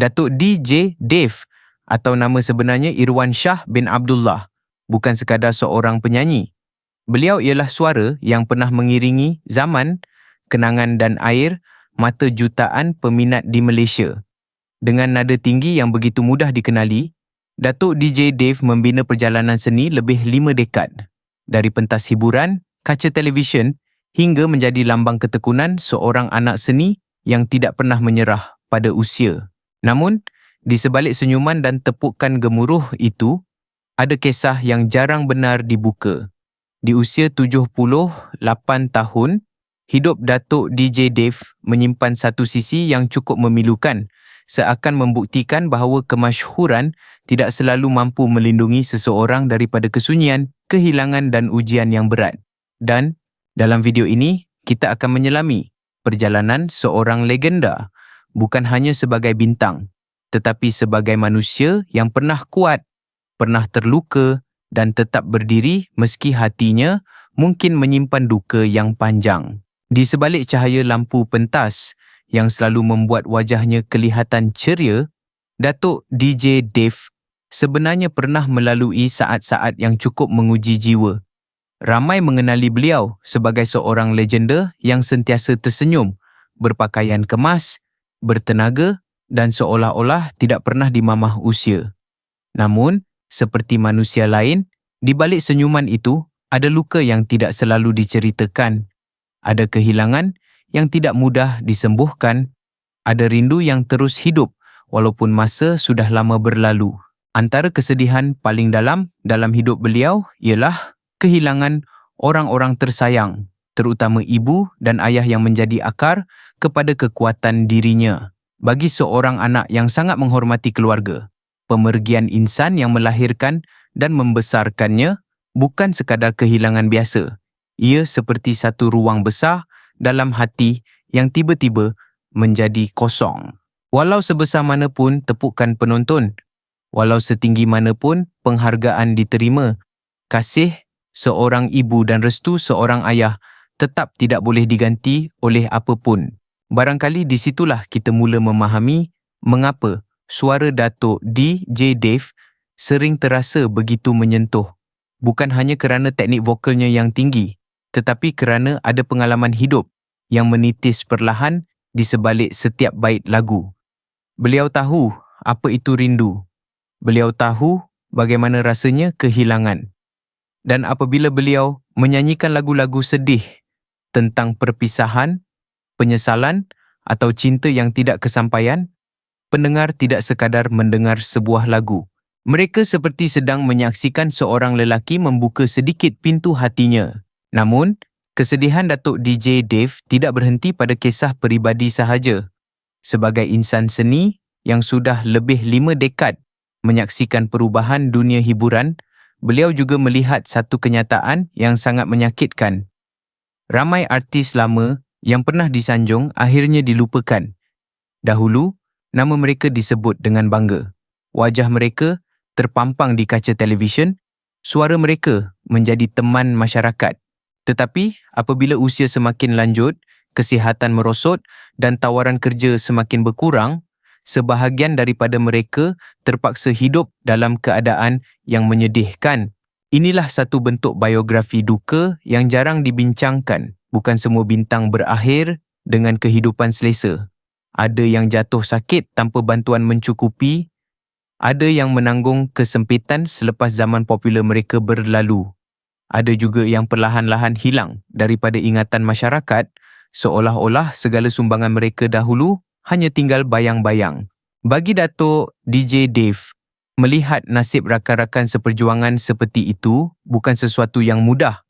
Datuk DJ Dave atau nama sebenarnya Irwan Shah bin Abdullah bukan sekadar seorang penyanyi. Beliau ialah suara yang pernah mengiringi zaman, kenangan dan air mata jutaan peminat di Malaysia. Dengan nada tinggi yang begitu mudah dikenali, Datuk DJ Dave membina perjalanan seni lebih 5 dekad. Dari pentas hiburan, kaca televisyen hingga menjadi lambang ketekunan seorang anak seni yang tidak pernah menyerah pada usia. Namun, di sebalik senyuman dan tepukan gemuruh itu, ada kisah yang jarang benar dibuka. Di usia 78 tahun, hidup Datuk DJ Dave menyimpan satu sisi yang cukup memilukan, seakan membuktikan bahawa kemasyhuran tidak selalu mampu melindungi seseorang daripada kesunyian, kehilangan dan ujian yang berat. Dan dalam video ini, kita akan menyelami perjalanan seorang legenda, bukan hanya sebagai bintang, tetapi sebagai manusia yang pernah kuat, pernah terluka dan tetap berdiri meski hatinya mungkin menyimpan duka yang panjang. Di sebalik cahaya lampu pentas yang selalu membuat wajahnya kelihatan ceria, Datuk DJ Dave sebenarnya pernah melalui saat-saat yang cukup menguji jiwa. Ramai mengenali beliau sebagai seorang legenda yang sentiasa tersenyum, berpakaian kemas, bertenaga dan seolah-olah tidak pernah dimamah usia. Namun, seperti manusia lain, di balik senyuman itu ada luka yang tidak selalu diceritakan. Ada kehilangan yang tidak mudah disembuhkan. Ada rindu yang terus hidup walaupun masa sudah lama berlalu. Antara kesedihan paling dalam hidup beliau ialah kehilangan orang-orang tersayang, terutama ibu dan ayah yang menjadi akar kepada kekuatan dirinya. Bagi seorang anak yang sangat menghormati keluarga, pemergian insan yang melahirkan dan membesarkannya bukan sekadar kehilangan biasa. Ia seperti satu ruang besar dalam hati yang tiba-tiba menjadi kosong. Walau sebesar mana pun tepukan penonton, walau setinggi mana pun penghargaan diterima, kasih seorang ibu dan restu seorang ayah tetap tidak boleh diganti oleh apapun. Barangkali di situlah kita mula memahami mengapa suara Datuk DJ Dave sering terasa begitu menyentuh. Bukan hanya kerana teknik vokalnya yang tinggi, tetapi kerana ada pengalaman hidup yang menitis perlahan di sebalik setiap bait lagu. Beliau tahu apa itu rindu. Beliau tahu bagaimana rasanya kehilangan. Dan apabila beliau menyanyikan lagu-lagu sedih tentang perpisahan, penyesalan atau cinta yang tidak kesampaian, pendengar tidak sekadar mendengar sebuah lagu. Mereka seperti sedang menyaksikan seorang lelaki membuka sedikit pintu hatinya. Namun, kesedihan Datuk DJ Dave tidak berhenti pada kisah peribadi sahaja. Sebagai insan seni yang sudah lebih 5 dekad menyaksikan perubahan dunia hiburan, beliau juga melihat satu kenyataan yang sangat menyakitkan. Ramai artis lama yang pernah disanjung akhirnya dilupakan. Dahulu, nama mereka disebut dengan bangga. Wajah mereka terpampang di kaca televisyen, suara mereka menjadi teman masyarakat. Tetapi apabila usia semakin lanjut, kesihatan merosot dan tawaran kerja semakin berkurang, sebahagian daripada mereka terpaksa hidup dalam keadaan yang menyedihkan. Inilah satu bentuk biografi duka yang jarang dibincangkan. Bukan semua bintang berakhir dengan kehidupan selesa. Ada yang jatuh sakit tanpa bantuan mencukupi. Ada yang menanggung kesempitan selepas zaman popular mereka berlalu. Ada juga yang perlahan-lahan hilang daripada ingatan masyarakat, seolah-olah segala sumbangan mereka dahulu hanya tinggal bayang-bayang. Bagi Datuk DJ Dave, melihat nasib rakan-rakan seperjuangan seperti itu bukan sesuatu yang mudah.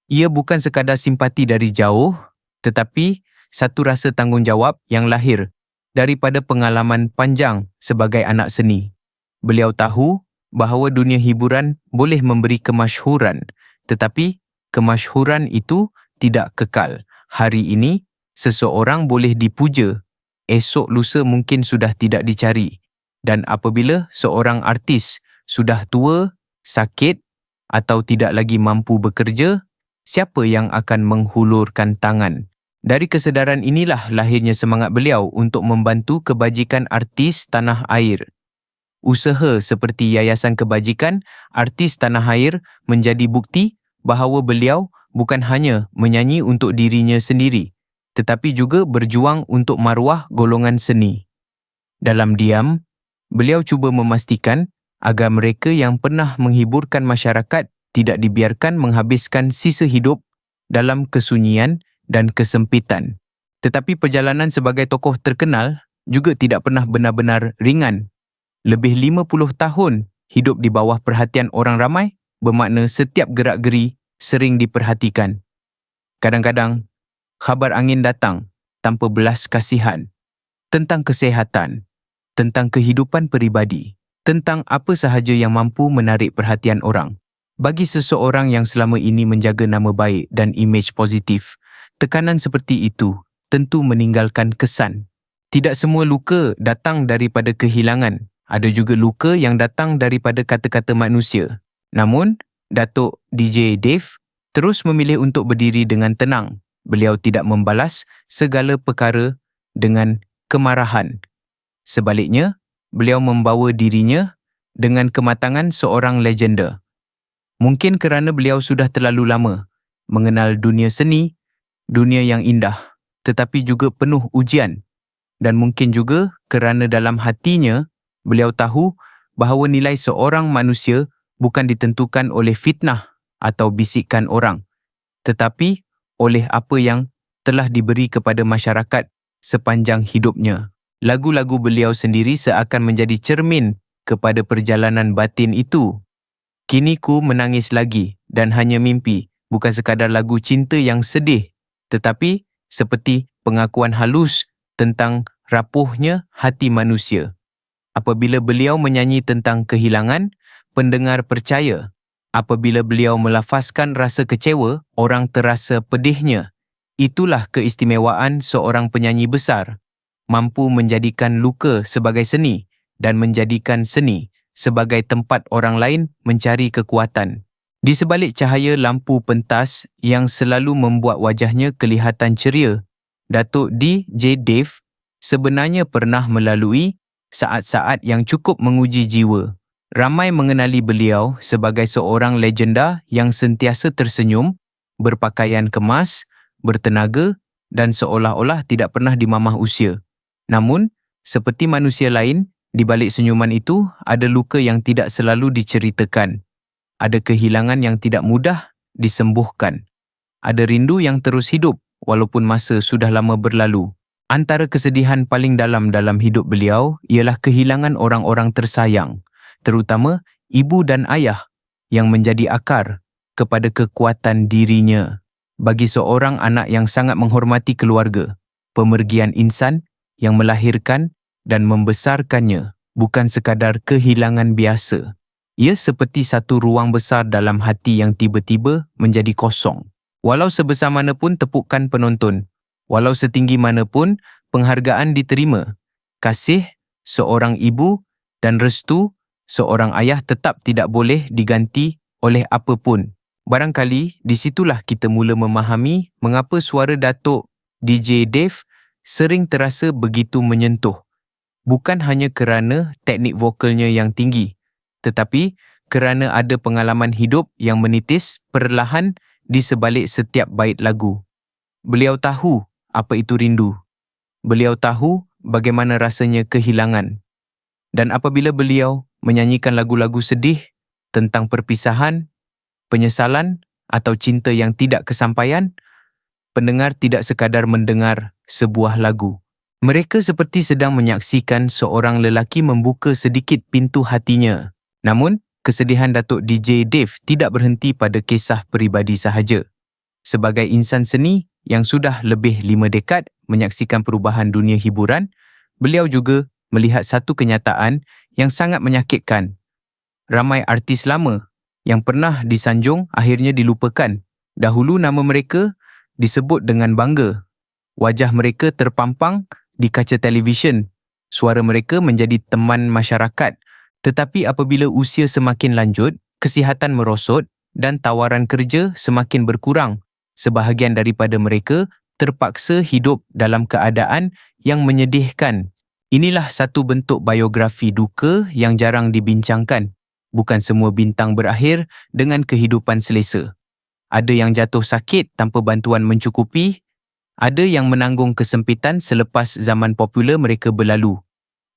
Ia bukan sekadar simpati dari jauh, tetapi satu rasa tanggungjawab yang lahir daripada pengalaman panjang sebagai anak seni. Beliau tahu bahawa dunia hiburan boleh memberi kemasyhuran, tetapi kemasyhuran itu tidak kekal. Hari ini, seseorang boleh dipuja, esok lusa mungkin sudah tidak dicari. Dan apabila seorang artis sudah tua, sakit atau tidak lagi mampu bekerja, siapa yang akan menghulurkan tangan? Dari kesedaran inilah lahirnya semangat beliau untuk membantu kebajikan artis tanah air. Usaha seperti Yayasan Kebajikan Artis Tanah Air menjadi bukti bahawa beliau bukan hanya menyanyi untuk dirinya sendiri, tetapi juga berjuang untuk maruah golongan seni. Dalam diam, beliau cuba memastikan agar mereka yang pernah menghiburkan masyarakat tidak dibiarkan menghabiskan sisa hidup dalam kesunyian dan kesempitan. Tetapi perjalanan sebagai tokoh terkenal juga tidak pernah benar-benar ringan. Lebih 50 tahun hidup di bawah perhatian orang ramai bermakna setiap gerak-geri sering diperhatikan. Kadang-kadang, khabar angin datang tanpa belas kasihan tentang kesihatan, tentang kehidupan peribadi, tentang apa sahaja yang mampu menarik perhatian orang. Bagi seseorang yang selama ini menjaga nama baik dan imej positif, tekanan seperti itu tentu meninggalkan kesan. Tidak semua luka datang daripada kehilangan. Ada juga luka yang datang daripada kata-kata manusia. Namun, Datuk DJ Dave terus memilih untuk berdiri dengan tenang. Beliau tidak membalas segala perkara dengan kemarahan. Sebaliknya, beliau membawa dirinya dengan kematangan seorang legenda. Mungkin kerana beliau sudah terlalu lama mengenal dunia seni, dunia yang indah, tetapi juga penuh ujian. Dan mungkin juga kerana dalam hatinya, beliau tahu bahawa nilai seorang manusia bukan ditentukan oleh fitnah atau bisikan orang, tetapi oleh apa yang telah diberi kepada masyarakat sepanjang hidupnya. Lagu-lagu beliau sendiri seakan menjadi cermin kepada perjalanan batin itu. Kini ku menangis lagi dan hanya mimpi, bukan sekadar lagu cinta yang sedih, tetapi seperti pengakuan halus tentang rapuhnya hati manusia. Apabila beliau menyanyi tentang kehilangan, pendengar percaya. Apabila beliau melafazkan rasa kecewa, orang terasa pedihnya. Itulah keistimewaan seorang penyanyi besar, mampu menjadikan luka sebagai seni dan menjadikan seni sebagai tempat orang lain mencari kekuatan. Di sebalik cahaya lampu pentas yang selalu membuat wajahnya kelihatan ceria, Datuk DJ Dave sebenarnya pernah melalui saat-saat yang cukup menguji jiwa. Ramai mengenali beliau sebagai seorang legenda yang sentiasa tersenyum, berpakaian kemas, bertenaga dan seolah-olah tidak pernah dimamah usia. Namun, seperti manusia lain, di balik senyuman itu ada luka yang tidak selalu diceritakan. Ada kehilangan yang tidak mudah disembuhkan. Ada rindu yang terus hidup walaupun masa sudah lama berlalu. Antara kesedihan paling dalam hidup beliau ialah kehilangan orang-orang tersayang, terutama ibu dan ayah yang menjadi akar kepada kekuatan dirinya. Bagi seorang anak yang sangat menghormati keluarga, pemergian insan yang melahirkan dan membesarkannya bukan sekadar kehilangan biasa. Ia seperti satu ruang besar dalam hati yang tiba-tiba menjadi kosong. Walau sebesar mana pun tepukan penonton, walau setinggi mana pun penghargaan diterima, kasih seorang ibu dan restu seorang ayah tetap tidak boleh diganti oleh apapun. Barangkali disitulah kita mula memahami mengapa suara Datuk DJ Dave sering terasa begitu menyentuh. Bukan hanya kerana teknik vokalnya yang tinggi, tetapi kerana ada pengalaman hidup yang menitis perlahan di sebalik setiap bait lagu. Beliau tahu apa itu rindu. Beliau tahu bagaimana rasanya kehilangan. Dan apabila beliau menyanyikan lagu-lagu sedih tentang perpisahan, penyesalan atau cinta yang tidak kesampaian, pendengar tidak sekadar mendengar sebuah lagu. Mereka seperti sedang menyaksikan seorang lelaki membuka sedikit pintu hatinya. Namun, kesedihan Datuk DJ Dave tidak berhenti pada kisah peribadi sahaja. Sebagai insan seni yang sudah lebih 5 dekad menyaksikan perubahan dunia hiburan, beliau juga melihat satu kenyataan yang sangat menyakitkan. Ramai artis lama yang pernah disanjung akhirnya dilupakan. Dahulu nama mereka disebut dengan bangga. Wajah mereka terpampang di kaca televisyen. Suara mereka menjadi teman masyarakat. Tetapi apabila usia semakin lanjut, kesihatan merosot dan tawaran kerja semakin berkurang, sebahagian daripada mereka terpaksa hidup dalam keadaan yang menyedihkan. Inilah satu bentuk biografi duka yang jarang dibincangkan. Bukan semua bintang berakhir dengan kehidupan selesa. Ada yang jatuh sakit tanpa bantuan mencukupi, ada yang menanggung kesempitan selepas zaman popular mereka berlalu.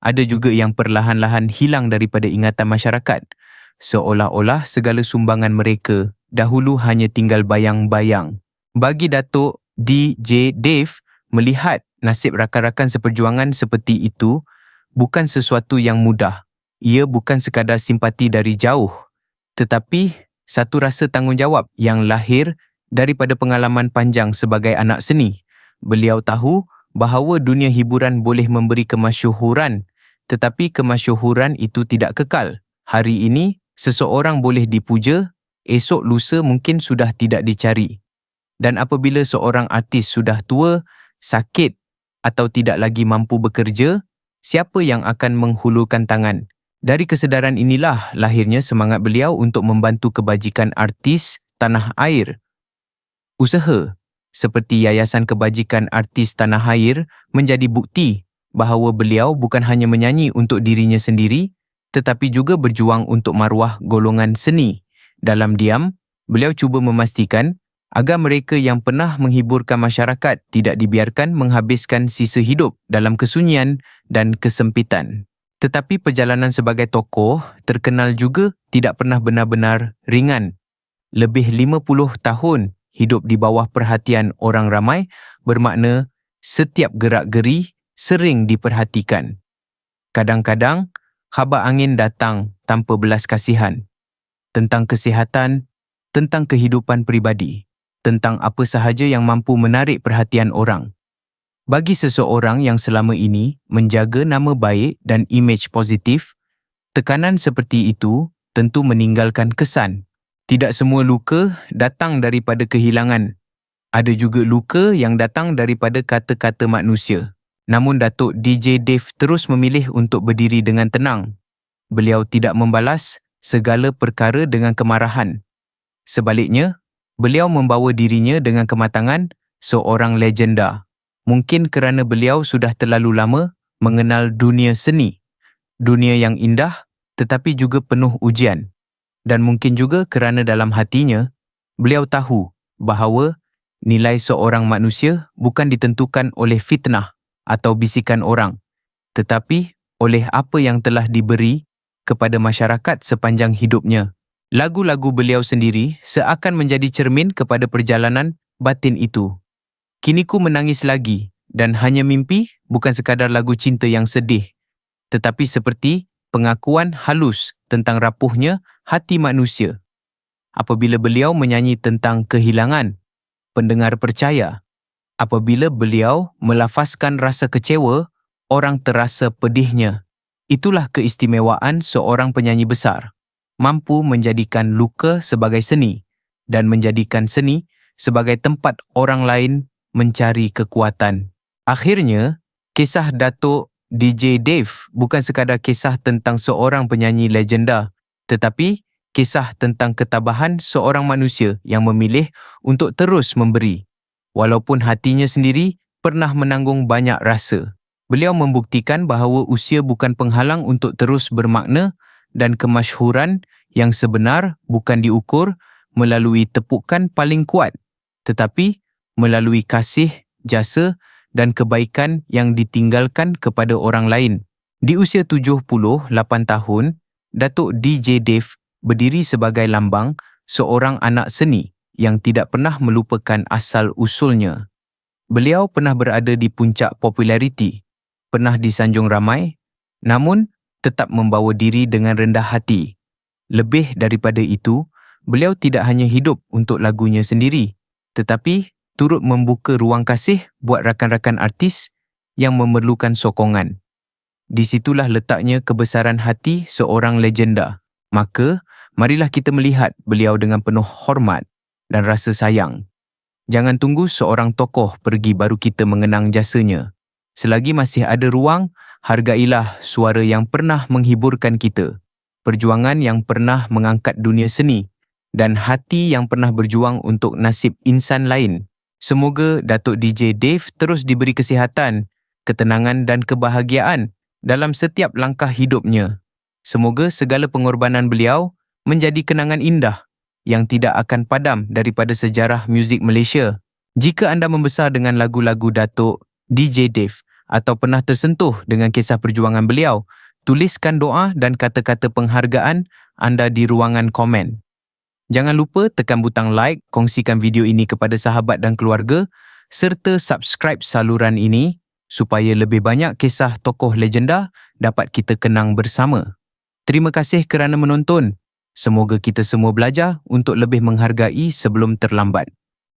Ada juga yang perlahan-lahan hilang daripada ingatan masyarakat, seolah-olah segala sumbangan mereka dahulu hanya tinggal bayang-bayang. Bagi Datuk DJ Dave, melihat nasib rakan-rakan seperjuangan seperti itu bukan sesuatu yang mudah. Ia bukan sekadar simpati dari jauh, tetapi satu rasa tanggungjawab yang lahir daripada pengalaman panjang sebagai anak seni. Beliau tahu bahawa dunia hiburan boleh memberi kemasyhuran, tetapi kemasyhuran itu tidak kekal. Hari ini, seseorang boleh dipuja, esok lusa mungkin sudah tidak dicari. Dan apabila seorang artis sudah tua, sakit atau tidak lagi mampu bekerja, siapa yang akan menghulurkan tangan? Dari kesedaran inilah lahirnya semangat beliau untuk membantu kebajikan artis tanah air. Usaha seperti Yayasan Kebajikan Artis Tanah Air menjadi bukti bahawa beliau bukan hanya menyanyi untuk dirinya sendiri, tetapi juga berjuang untuk maruah golongan seni. Dalam diam, beliau cuba memastikan agar mereka yang pernah menghiburkan masyarakat tidak dibiarkan menghabiskan sisa hidup dalam kesunyian dan kesempitan. Tetapi perjalanan sebagai tokoh terkenal juga tidak pernah benar-benar ringan. Lebih 50 tahun hidup di bawah perhatian orang ramai bermakna setiap gerak-geri sering diperhatikan. Kadang-kadang, khabar angin datang tanpa belas kasihan. Tentang kesihatan, tentang kehidupan peribadi, tentang apa sahaja yang mampu menarik perhatian orang. Bagi seseorang yang selama ini menjaga nama baik dan imej positif, tekanan seperti itu tentu meninggalkan kesan. Tidak semua luka datang daripada kehilangan. Ada juga luka yang datang daripada kata-kata manusia. Namun Datuk DJ Dave terus memilih untuk berdiri dengan tenang. Beliau tidak membalas segala perkara dengan kemarahan. Sebaliknya, beliau membawa dirinya dengan kematangan seorang legenda. Mungkin kerana beliau sudah terlalu lama mengenal dunia seni, dunia yang indah tetapi juga penuh ujian. Dan mungkin juga kerana dalam hatinya, beliau tahu bahawa nilai seorang manusia bukan ditentukan oleh fitnah atau bisikan orang, tetapi oleh apa yang telah diberi kepada masyarakat sepanjang hidupnya. Lagu-lagu beliau sendiri seakan menjadi cermin kepada perjalanan batin itu. Kiniku menangis lagi dan hanya mimpi bukan sekadar lagu cinta yang sedih, tetapi seperti pengakuan halus tentang rapuhnya hati manusia. Apabila beliau menyanyi tentang kehilangan, pendengar percaya. Apabila beliau melafazkan rasa kecewa, orang terasa pedihnya. Itulah keistimewaan seorang penyanyi besar, mampu menjadikan luka sebagai seni dan menjadikan seni sebagai tempat orang lain mencari kekuatan. Akhirnya, kisah Datuk DJ Dave bukan sekadar kisah tentang seorang penyanyi legenda, tetapi kisah tentang ketabahan seorang manusia yang memilih untuk terus memberi. Walaupun hatinya sendiri pernah menanggung banyak rasa. Beliau membuktikan bahawa usia bukan penghalang untuk terus bermakna dan kemasyhuran yang sebenar bukan diukur melalui tepukan paling kuat, tetapi melalui kasih, jasa dan kebaikan yang ditinggalkan kepada orang lain. Di usia 78 tahun, Datuk DJ Dave berdiri sebagai lambang seorang anak seni yang tidak pernah melupakan asal-usulnya. Beliau pernah berada di puncak populariti, pernah disanjung ramai, namun tetap membawa diri dengan rendah hati. Lebih daripada itu, beliau tidak hanya hidup untuk lagunya sendiri, tetapi turut membuka ruang kasih buat rakan-rakan artis yang memerlukan sokongan. Di situlah letaknya kebesaran hati seorang legenda. Maka, marilah kita melihat beliau dengan penuh hormat dan rasa sayang. Jangan tunggu seorang tokoh pergi baru kita mengenang jasanya. Selagi masih ada ruang, hargailah suara yang pernah menghiburkan kita, perjuangan yang pernah mengangkat dunia seni, dan hati yang pernah berjuang untuk nasib insan lain. Semoga Datuk DJ Dave terus diberi kesihatan, ketenangan dan kebahagiaan dalam setiap langkah hidupnya. Semoga segala pengorbanan beliau menjadi kenangan indah yang tidak akan padam daripada sejarah muzik Malaysia. Jika anda membesar dengan lagu-lagu Datuk DJ Dave atau pernah tersentuh dengan kisah perjuangan beliau, tuliskan doa dan kata-kata penghargaan anda di ruangan komen. Jangan lupa tekan butang like, kongsikan video ini kepada sahabat dan keluarga serta subscribe saluran ini supaya lebih banyak kisah tokoh legenda dapat kita kenang bersama. Terima kasih kerana menonton. Semoga kita semua belajar untuk lebih menghargai sebelum terlambat.